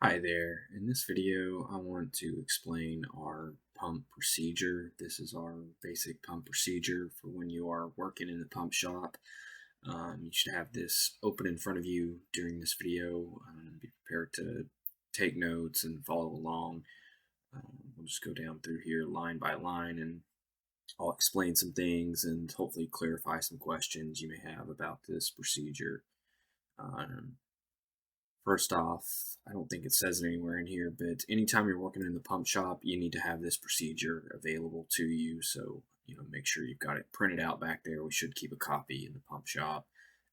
Hi there. In this video, I want to explain our pump procedure. This is our basic pump procedure for when you are working in the pump shop. You should have this open in front of you during this video. Be prepared to take notes and follow along. We'll just go down through here line by line, and I'll explain some things and hopefully clarify some questions you may have about this procedure. Um, First off, I don't think it says it anywhere in here, but anytime you're working in the pump shop, you need to have this procedure available to you. So, make sure you've got it printed out back there. We should keep a copy in the pump shop.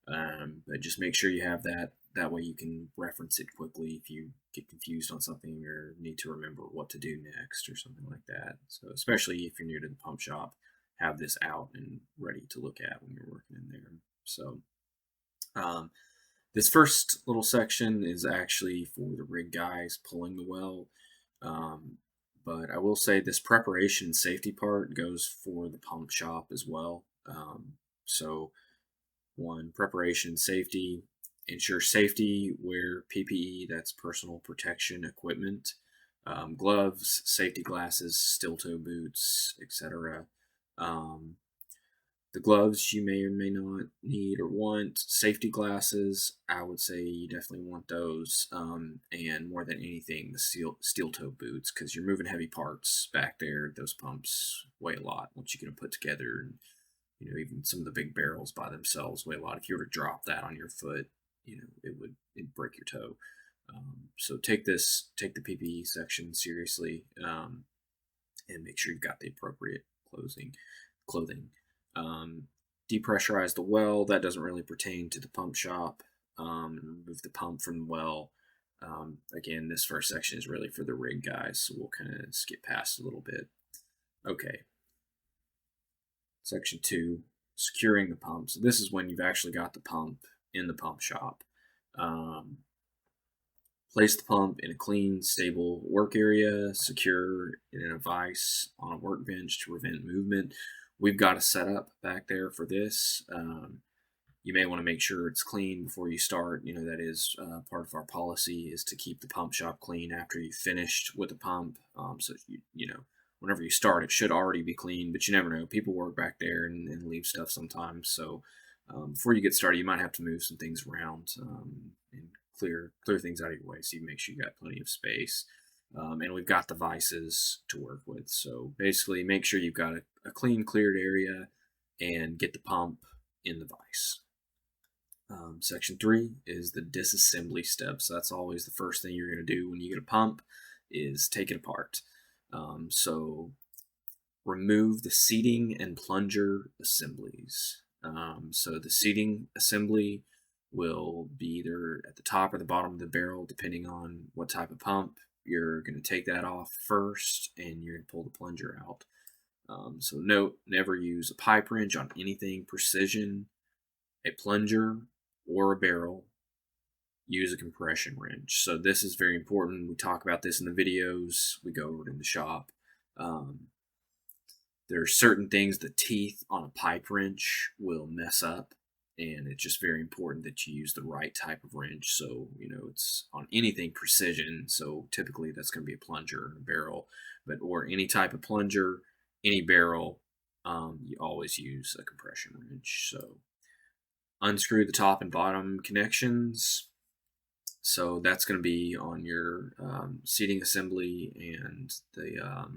But just make sure you have that. That way you can reference it quickly if you get confused on something or need to remember what to do next or something like that. So, especially if you're new to the pump shop, have this out and ready to look at when you're working in there. So, um, this first little section is actually for the rig guys pulling the well. Um, but I will say this preparation and safety part goes for the pump shop as well. So, one, preparation, safety, ensure safety, wear PPE, that's personal protection equipment, gloves, safety glasses, steel toe boots, etc. Um, the gloves you may or may not need or want. Safety glasses, I would say you definitely want those. And more than anything, the steel toe boots, because you're moving heavy parts back there. Those pumps weigh a lot once you get them put together. And, even some of the big barrels by themselves weigh a lot. If you were to drop that on your foot, it'd break your toe. So take the PPE section seriously, and make sure you've got the appropriate clothing. Um, Depressurize the well. That doesn't really pertain to the pump shop. Remove the pump from the well. Again, this first section is really for the rig guys, so we'll kind of skip past a little bit. Okay. Section 2, securing the pump. So this is when you've actually got the pump in the pump shop. Place the pump in a clean, stable work area, secure in a vise on a workbench to prevent movement. We've got a setup back there for this. You may want to make sure it's clean before you start. That is part of our policy is to keep the pump shop clean after you've finished with the pump. So whenever you start, it should already be clean, but you never know. People work back there and leave stuff sometimes. So before you get started, you might have to move some things around and clear things out of your way, so you make sure you got plenty of space. And we've got the vices to work with. So basically, make sure you've got a clean, cleared area, and get the pump in the vise. Section 3 is the disassembly steps. That's always the first thing you're going to do when you get a pump is take it apart. So remove the seating and plunger assemblies. So the seating assembly will be either at the top or the bottom of the barrel, depending on what type of pump. You're going to take that off first, and you're going to pull the plunger out. So note, never use a pipe wrench on anything precision, a plunger, or a barrel. Use a compression wrench. So this is very important. We talk about this in the videos. We go over it in the shop. There are certain things the teeth on a pipe wrench will mess up, and it's just very important that you use the right type of wrench. So, it's on anything precision. So typically that's going to be a plunger and a barrel, or any type of plunger, any barrel, you always use a compression wrench. So unscrew the top and bottom connections. So that's going to be on your seating assembly and the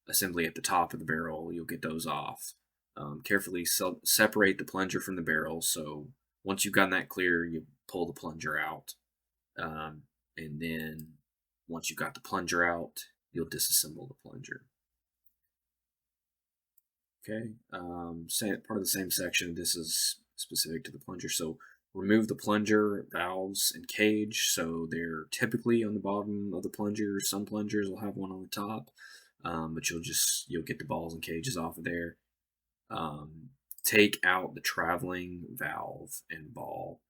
assembly at the top of the barrel. You'll get those off. Carefully separate the plunger from the barrel. So once you've gotten that clear, you pull the plunger out. And then once you've got the plunger out, you'll disassemble the plunger. Okay, part of the same section. This is specific to the plunger. So remove the plunger, valves, and cage. So they're typically on the bottom of the plunger. Some plungers will have one on the top, but you'll get the balls and cages off of there. Take out the traveling valve and ball.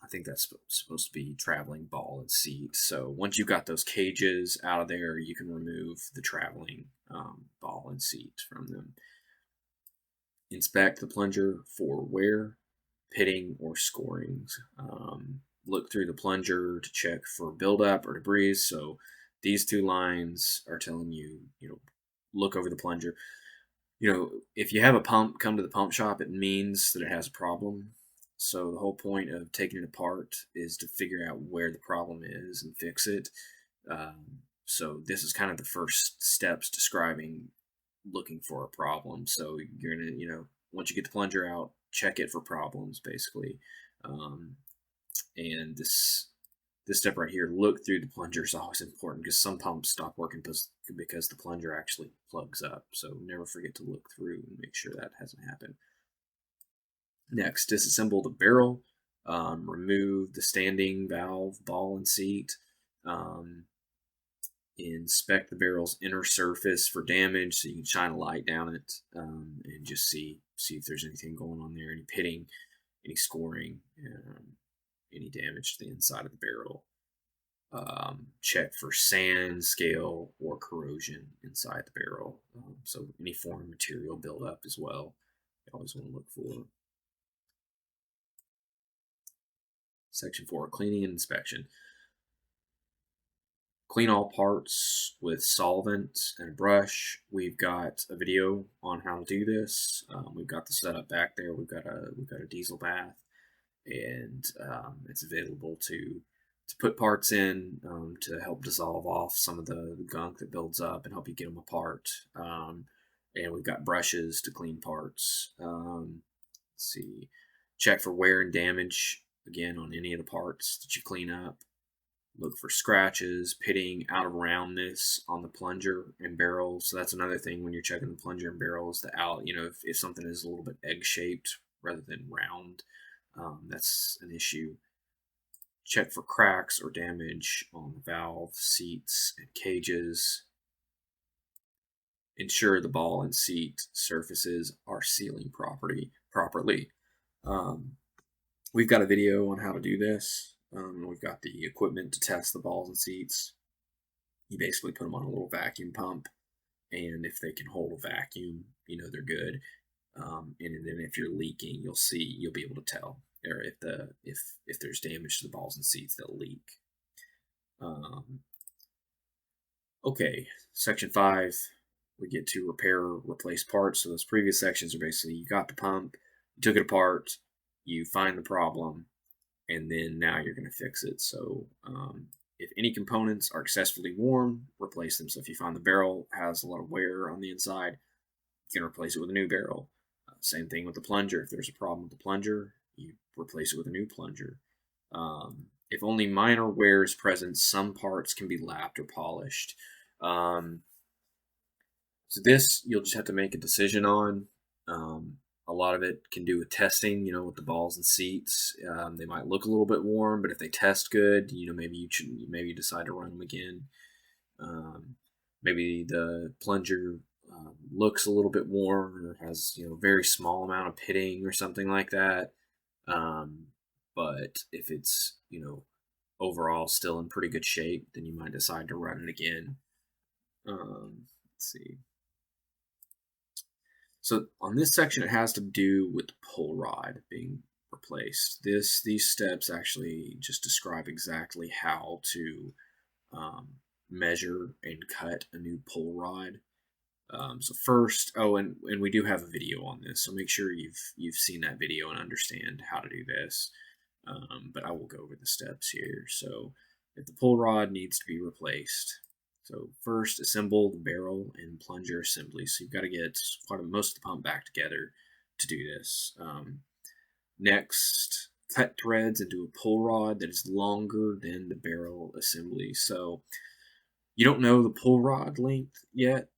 I think that's supposed to be traveling ball and seat. So once you've got those cages out of there, you can remove the traveling ball and seat from them. Inspect the plunger for wear, pitting, or scorings. look through the plunger to check for buildup or debris. So these two lines are telling you, look over the plunger. If you have a pump come to the pump shop, it means that it has a problem. So the whole point of taking it apart is to figure out where the problem is and fix it. So this is kind of the first steps describing looking for a problem. So you're gonna, once you get the plunger out, check it for problems, basically. And this step right here, look through the plunger, is always important because some pumps stop working because the plunger actually plugs up. So never forget to look through and make sure that hasn't happened. Next, disassemble the barrel. Remove the standing valve, ball, and seat. Inspect the barrel's inner surface for damage, so you can shine a light down it and just see if there's anything going on there, any pitting, any scoring, any damage to the inside of the barrel. Check for sand, scale, or corrosion inside the barrel. So any foreign material buildup as well, you always want to look for. Section 4, cleaning and inspection. Clean all parts with solvent and a brush. We've got a video on how to do this. We've got the setup back there. We've got a diesel bath, and it's available to put parts in to help dissolve off some of the gunk that builds up and help you get them apart. And we've got brushes to clean parts. Let's see. Check for wear and damage, again, on any of the parts that you clean up. Look for scratches, pitting, out of roundness on the plunger and barrel. So that's another thing when you're checking the plunger and barrels, the out, if something is a little bit egg-shaped rather than round, that's an issue. Check for cracks or damage on the valve, seats, and cages. Ensure the ball and seat surfaces are sealing properly. We've got a video on how to do this. We've got the equipment to test the balls and seats. You basically put them on a little vacuum pump, and if they can hold a vacuum, they're good. And then if you're leaking, you'll be able to tell, or if there's damage to the balls and seats, they'll leak. Okay, section 5, we get to repair or replace parts. So those previous sections are basically you got the pump, you took it apart, you find the problem, and then now you're going to fix it. So if any components are excessively worn, replace them. So if you find the barrel has a lot of wear on the inside, you can replace it with a new barrel. Same thing with the plunger. If there's a problem with the plunger, you replace it with a new plunger. If only minor wear is present, some parts can be lapped or polished. So this, you'll just have to make a decision on. A lot of it can do with testing, with the balls and seats. They might look a little bit warm, but if they test good, maybe you decide to run them again. Maybe the plunger looks a little bit worn or has a very small amount of pitting or something like that. But if it's overall still in pretty good shape, then you might decide to run it again. Let's see. So on this section, it has to do with the pull rod being replaced. These steps actually just describe exactly how to measure and cut a new pull rod. So first, and we do have a video on this, so make sure you've seen that video and understand how to do this. But I will go over the steps here. So if the pull rod needs to be replaced, so first assemble the barrel and plunger assembly. So you've got to get most of the pump back together to do this. Next, cut threads into a pull rod that is longer than the barrel assembly. So you don't know the pull rod length yet.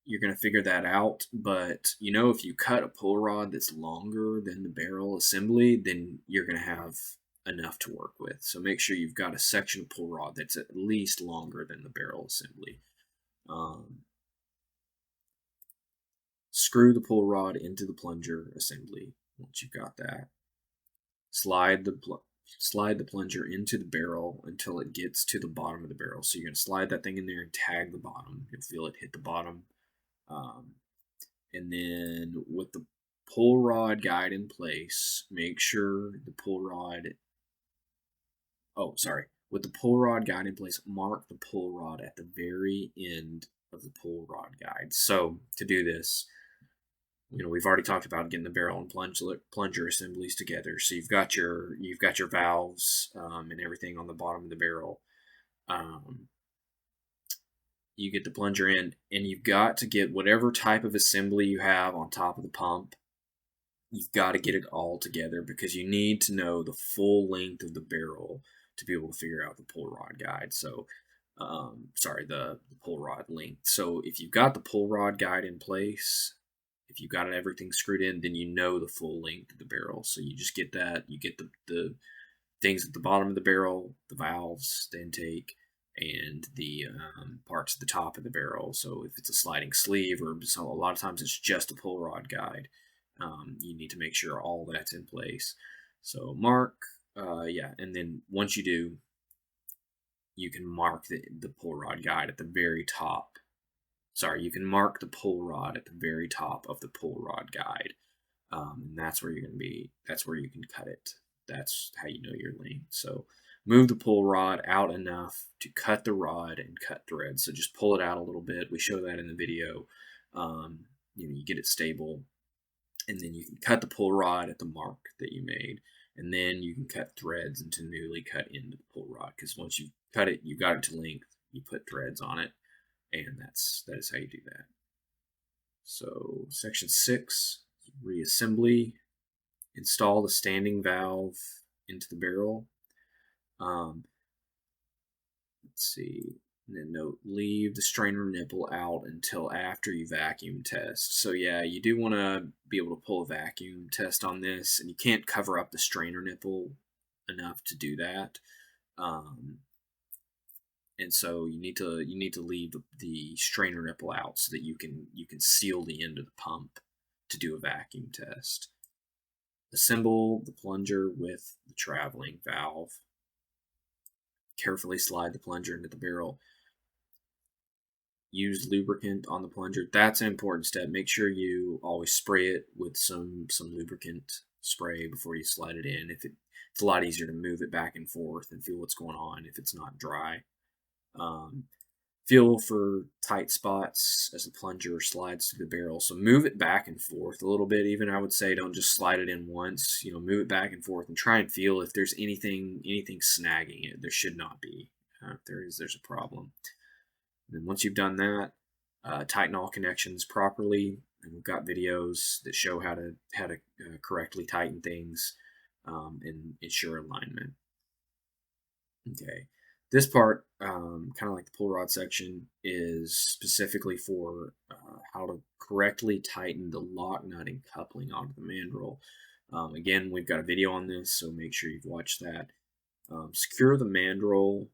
You're going to figure that out, but if you cut a pull rod that's longer than the barrel assembly, then you're going to have enough to work with. So make sure you've got a section of pull rod that's at least longer than the barrel assembly. Screw the pull rod into the plunger assembly. Once you've got that, slide the plunger into the barrel until it gets to the bottom of the barrel. So you're going to slide that thing in there and tag the bottom. You'll feel it hit the bottom. And then with the pull rod guide in place, make sure the pull rod with the pull rod guide in place, mark the pull rod at the very end of the pull rod guide. So to do this, we've already talked about getting the barrel and plunger assemblies together. So you've got your valves and everything on the bottom of the barrel. You get the plunger in, and you've got to get whatever type of assembly you have on top of the pump. You've got to get it all together because you need to know the full length of the barrel to be able to figure out the pull rod guide. So, the pull rod length. So if you've got the pull rod guide in place, if you've got everything screwed in, then you know the full length of the barrel. So you just get that. You get the things at the bottom of the barrel, the valves, the intake, and the parts at the top of the barrel. So if it's a sliding sleeve, or a lot of times it's just a pull rod guide, you need to make sure all that's in place. So mark, and then once you do, you can mark the pull rod guide at the very top. You can mark the pull rod at the very top of the pull rod guide, and that's where you're going to be. That's where you can cut it. That's how you know your length. So move the pull rod out enough to cut the rod and cut threads. So just pull it out a little bit. We show that in the video. You get it stable, and then you can cut the pull rod at the mark that you made, and then you can cut threads into newly cut into the pull rod, because once you cut it, you got it to length, you put threads on it, and that is how you do that. So section 6, reassembly. Install the standing valve into the barrel. Let's see. And then note, leave the strainer nipple out until after you vacuum test. So yeah, you do want to be able to pull a vacuum test on this, and you can't cover up the strainer nipple enough to do that. And so you need to leave the strainer nipple out so that you can seal the end of the pump to do a vacuum test. Assemble the plunger with the traveling valve. Carefully slide the plunger into the barrel. Use lubricant on the plunger. That's an important step. Make sure you always spray it with some lubricant spray before you slide it in. It's a lot easier to move it back and forth and feel what's going on if it's not dry. Feel for tight spots as the plunger slides through the barrel. So move it back and forth a little bit. Even I would say don't just slide it in once. Move it back and forth and try and feel if there's anything snagging it. There should not be. If there is, there's a problem. And then once you've done that, tighten all connections properly. And we've got videos that show how to correctly tighten things and ensure alignment. Okay. This part, kind of like the pull rod section, is specifically for how to correctly tighten the lock nut and coupling onto the mandrel. Again, we've got a video on this, so make sure you've watched that. Secure the mandrel.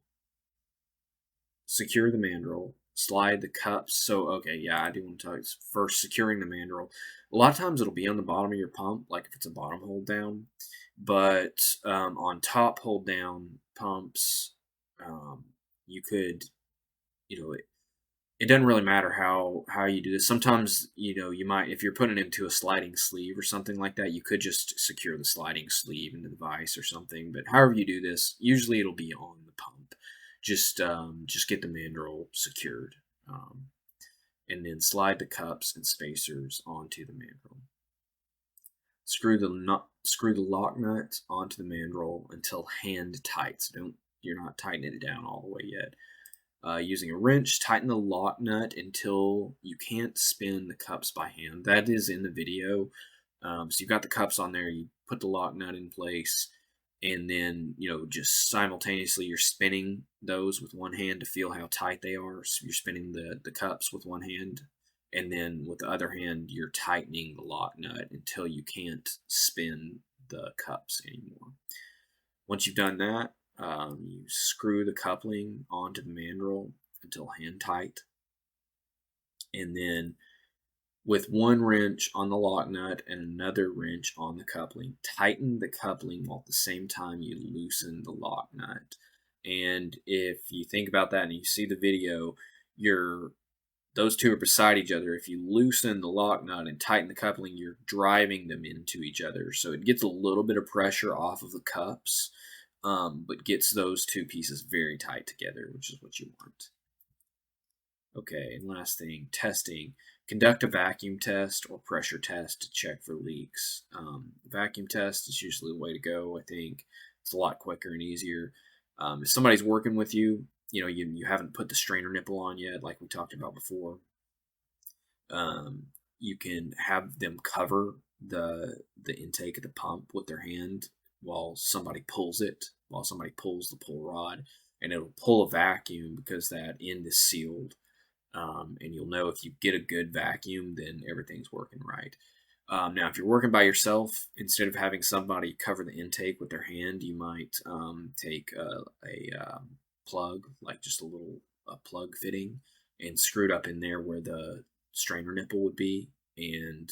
Slide the cups. So, okay, yeah, I do want to talk first, securing the mandrel. A lot of times it'll be on the bottom of your pump, like if it's a bottom hold down. But on top hold down pumps, you could, it doesn't really matter how you do this. Sometimes, you might, if you're putting it into a sliding sleeve or something like that, you could just secure the sliding sleeve into the vise or something. But however you do this, usually it'll be on the pump. Just get the mandrel secured, and then slide the cups and spacers onto the mandrel. Screw the lock nut onto the mandrel until hand tight. So you're not tightening it down all the way yet. Using a wrench, tighten the lock nut until you can't spin the cups by hand. That is in the video. So you've got the cups on there, you put the lock nut in place, and then, just simultaneously you're spinning those with one hand to feel how tight they are. So you're spinning the cups with one hand, and then with the other hand, you're tightening the lock nut until you can't spin the cups anymore. Once you've done that, you screw the coupling onto the mandrel until hand tight, and then with one wrench on the lock nut and another wrench on the coupling, tighten the coupling while at the same time you loosen the lock nut. And if you think about that and you see the video, those two are beside each other. If you loosen the lock nut and tighten the coupling, you're driving them into each other. So it gets a little bit of pressure off of the cups. but gets those two pieces very tight together, which is what you want. Okay, and last thing, testing. Conduct a vacuum test or pressure test to check for leaks. Vacuum test is usually the way to go, I think. It's a lot quicker and easier. If somebody's working with you, you haven't put the strainer nipple on yet, like we talked about before, you can have them cover the intake of the pump with their hand while somebody pulls it, while somebody pulls the pull rod, and it'll pull a vacuum because that end is sealed. And you'll know if you get a good vacuum, then everything's working right. Now, if you're working by yourself, instead of having somebody cover the intake with their hand, you might take a plug, like just a plug fitting, and screw it up in there where the strainer nipple would be, and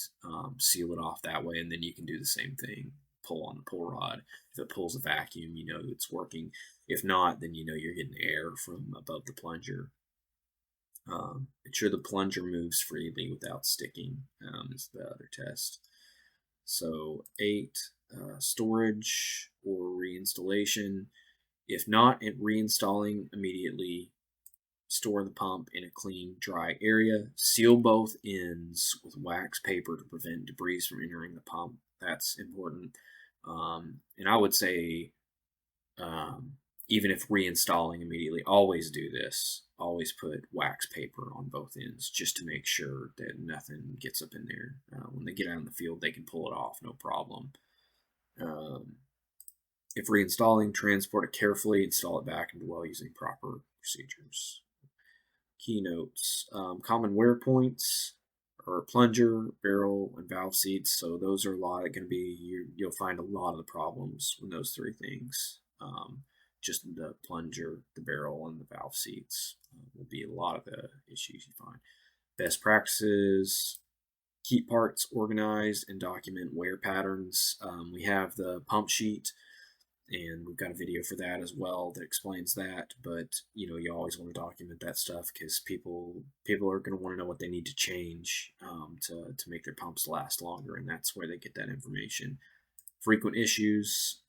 seal it off that way. And then you can do the same thing. Pull on the pull rod. If it pulls a vacuum, you know it's working. If not, then you know you're getting air from above the plunger. Ensure the plunger moves freely without sticking is the other test. So 8, storage or reinstallation. If not reinstalling immediately, store the pump in a clean, dry area. Seal both ends with wax paper to prevent debris from entering the pump. That's important. And I would say even if reinstalling immediately, always do this. Always put wax paper on both ends just to make sure that nothing gets up in there. When they get out in the field, they can pull it off, no problem. If reinstalling, transport it carefully, install it back into well using proper procedures. Keynotes, common wear points are plunger, barrel, and valve seats. So those are going to be, you'll find a lot of the problems with those three things. Just the plunger, the barrel, and the valve seats will be a lot of the issues you find. Best practices, keep parts organized and document wear patterns. We have the pump sheet, and we've got a video for that as well that explains that. But you always want to document that stuff because people are going to want to know what they need to change to make their pumps last longer, and that's where they get that information. Frequent issues.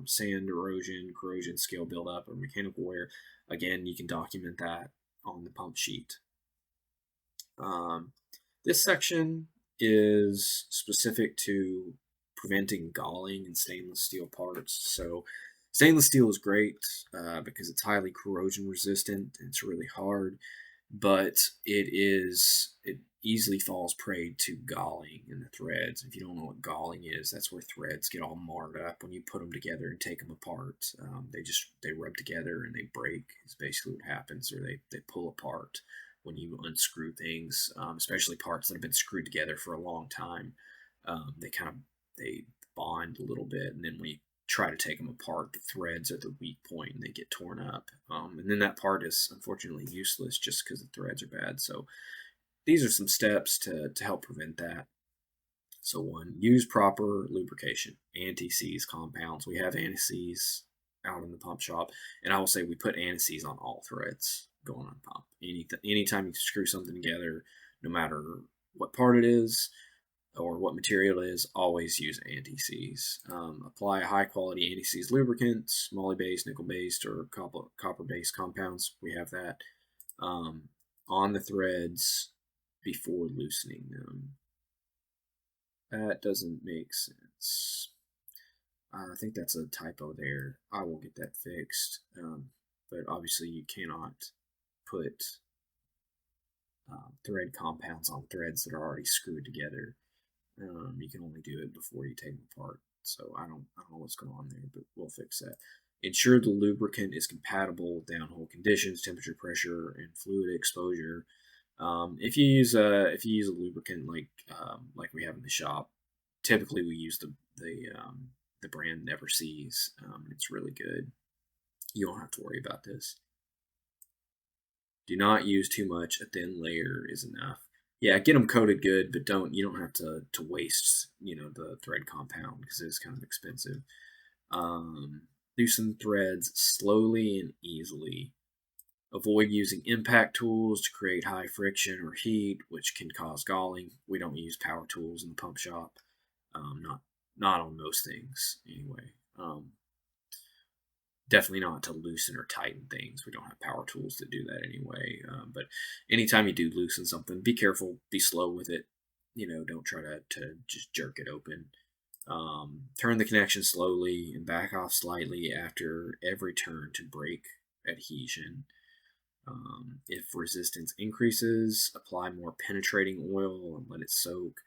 Sand, erosion, corrosion, scale buildup, or mechanical wear. Again, you can document that on the pump sheet. This section is specific to preventing galling in stainless steel parts. So stainless steel is great because it's highly corrosion resistant. It's really hard, but it easily falls prey to galling in the threads. If you don't know what galling is, that's where threads get all marred up when you put them together and take them apart. They rub together and they break is basically what happens, or they pull apart when you unscrew things, especially parts that have been screwed together for a long time. They bond a little bit, and then when you try to take them apart, the threads are the weak point and they get torn up. And then that part is unfortunately useless just because the threads are bad. So these are some steps to help prevent that. So 1, use proper lubrication. Anti-seize compounds. We have anti-seize out in the pump shop, and I will say we put anti-seize on all threads going on pump. Anytime you screw something together, no matter what part it is or what material it is, always use anti-seize. Apply a high-quality anti-seize lubricant, moly-based, nickel-based, or copper-based compounds. We have that on the threads before loosening them. That doesn't make sense. I think that's a typo there. I will get that fixed. But obviously you cannot put thread compounds on threads that are already screwed together. You can only do it before you take them apart. So I don't know what's going on there, but we'll fix that. Ensure the lubricant is compatible with downhole conditions, temperature, pressure, and fluid exposure. If you use a lubricant like we have in the shop, typically we use the brand Never-Seez. It's really good. You don't have to worry about this. Do not use too much. A thin layer is enough. Yeah, get them coated good, but you don't have to waste the thread compound because it's kind of expensive. Loosen threads slowly and easily. Avoid using impact tools to create high friction or heat, which can cause galling. We don't use power tools in the pump shop. Not on most things, anyway. Definitely not to loosen or tighten things. We don't have power tools to do that anyway. But anytime you do loosen something, be careful, be slow with it. Don't try to just jerk it open. Turn the connection slowly and back off slightly after every turn to break adhesion. If resistance increases, apply more penetrating oil and let it soak.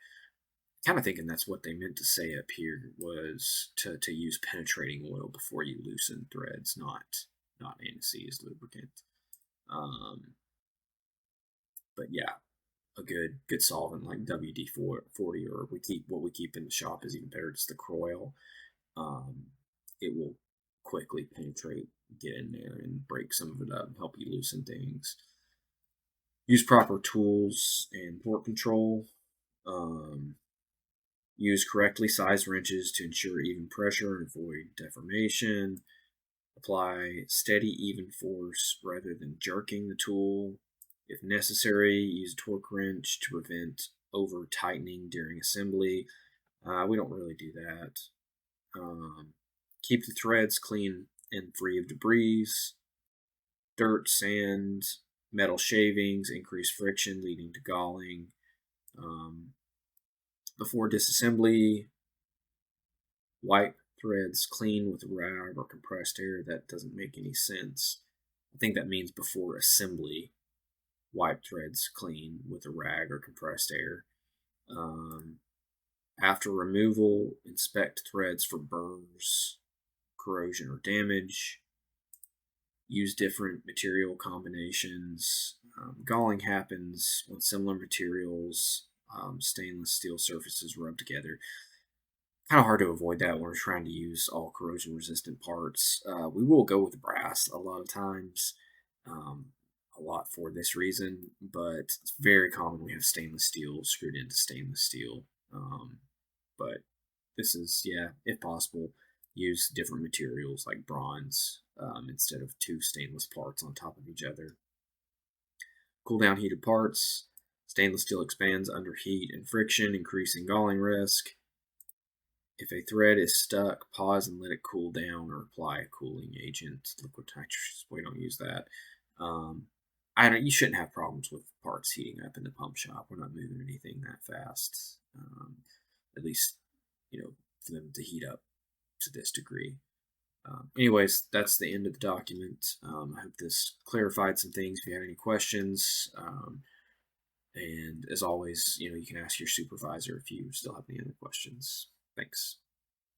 Kind of thinking that's what they meant to say up here was to use penetrating oil before you loosen threads, not anti-seize lubricant. But yeah, a good solvent like WD-40, or what we keep in the shop is even better. It's the Kroil. It will quickly penetrate, get in there, and break some of it up and help you loosen things. Use proper tools and port control. Use correctly sized wrenches to ensure even pressure and avoid deformation. Apply steady, even force rather than jerking the tool. If necessary, use a torque wrench to prevent over tightening during assembly. We don't really do that. Keep the threads clean and free of debris. Dirt, sand, metal shavings increase friction, leading to galling. Before disassembly, wipe threads clean with a rag or compressed air. That doesn't make any sense. I think that means before assembly, wipe threads clean with a rag or compressed air. After removal, inspect threads for burrs, corrosion, or damage. Use different material combinations. Galling happens when similar materials, stainless steel surfaces rub together. Kind of hard to avoid that when we're trying to use all corrosion resistant parts. We will go with brass a lot of times, a lot for this reason, but it's very common we have stainless steel screwed into stainless steel. But this is, yeah, if possible, use different materials like bronze instead of two stainless parts on top of each other. Cool down heated parts. Stainless steel expands under heat and friction, increasing galling risk. If a thread is stuck, pause and let it cool down, or apply a cooling agent. Liquid nitrogen, we don't use that. You shouldn't have problems with parts heating up in the pump shop. We're not moving anything that fast. At least, for them to heat up to this degree. Anyways, that's the end of the document. I hope this clarified some things. If you have any questions, and as always, you can ask your supervisor if you still have any other questions. Thanks.